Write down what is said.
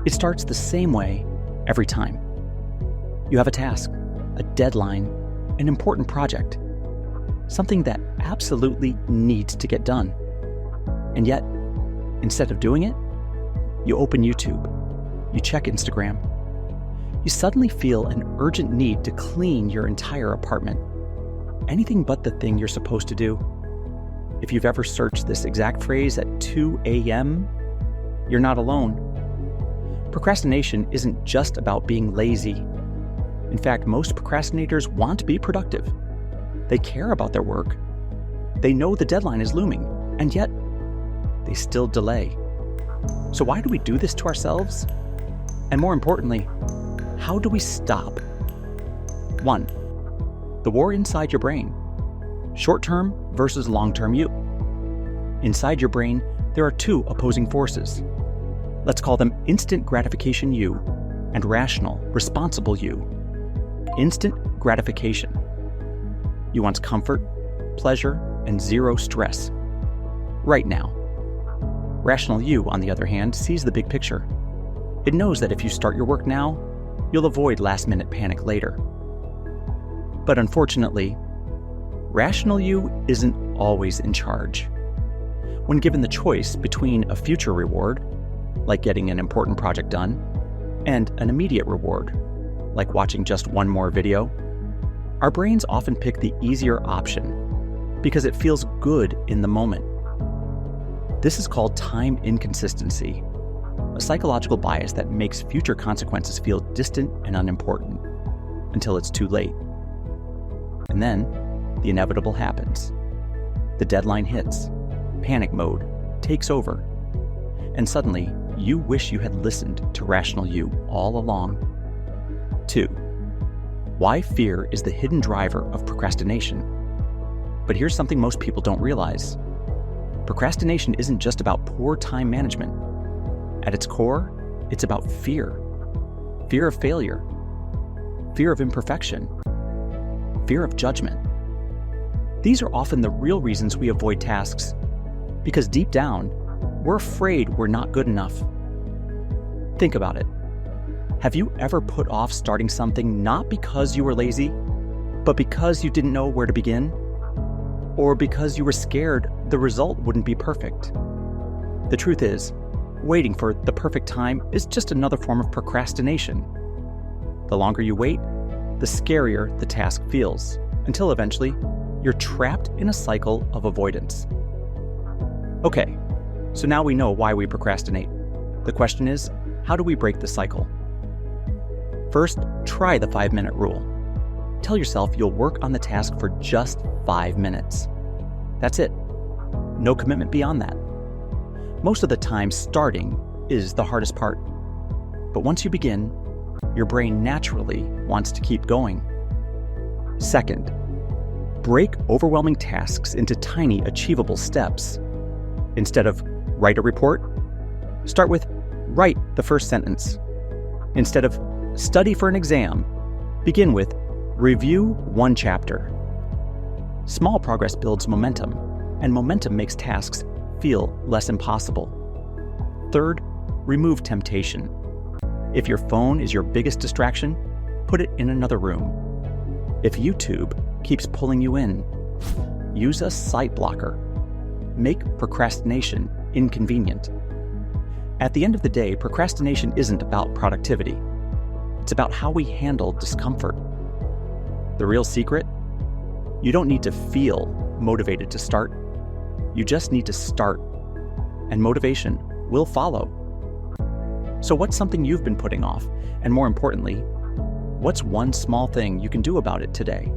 It starts the same way every time. You have a task, a deadline, an important project, something that absolutely needs to get done. And yet, instead of doing it, you open YouTube, you check Instagram. You suddenly feel an urgent need to clean your entire apartment. Anything but the thing you're supposed to do. If you've ever searched this exact phrase at 2 a.m., you're not alone. Procrastination isn't just about being lazy. In fact, most procrastinators want to be productive. They care about their work. They know the deadline is looming, and yet they still delay. So why do we do this to ourselves? And more importantly, how do we stop? 1. The war inside your brain. Short-term versus long-term you. Inside your brain, there are two opposing forces. Let's call them instant gratification you and rational, responsible you. Instant gratification. You want comfort, pleasure, and zero stress. Right now. Rational you, on the other hand, sees the big picture. It knows that if you start your work now, you'll avoid last-minute panic later. But unfortunately, rational you isn't always in charge. When given the choice between a future reward, like getting an important project done, and an immediate reward, like watching just one more video, our brains often pick the easier option because it feels good in the moment. This is called time inconsistency, a psychological bias that makes future consequences feel distant and unimportant until it's too late. And then, the inevitable happens. The deadline hits, panic mode takes over, and suddenly you wish you had listened to rational you all along. 2. Why fear is the hidden driver of procrastination. But here's something most people don't realize. Procrastination isn't just about poor time management. At its core, it's about fear. Fear of failure. Fear of imperfection. Fear of judgment. These are often the real reasons we avoid tasks, because deep down, we're afraid we're not good enough. Think about it. Have you ever put off starting something not because you were lazy, but because you didn't know where to begin? Or because you were scared the result wouldn't be perfect? The truth is, waiting for the perfect time is just another form of procrastination. The longer you wait, the scarier the task feels, until eventually, you're trapped in a cycle of avoidance. Okay, so now we know why we procrastinate. The question is, how do we break the cycle? First, try the 5-minute rule. Tell yourself you'll work on the task for just 5 minutes. That's it. No commitment beyond that. Most of the time, starting is the hardest part. But once you begin, your brain naturally wants to keep going. Second, break overwhelming tasks into tiny, achievable steps. Instead of write a report, start with write the first sentence. Instead of study for an exam, begin with review one chapter. Small progress builds momentum, and momentum makes tasks feel less impossible. Third, remove temptation. If your phone is your biggest distraction, put it in another room. If YouTube keeps pulling you in, use a sight blocker. Make procrastination inconvenient. At the end of the day, procrastination isn't about productivity. It's about how we handle discomfort. The real secret? You don't need to feel motivated to start. You just need to start, and motivation will follow. So what's something you've been putting off? And more importantly, what's one small thing you can do about it today?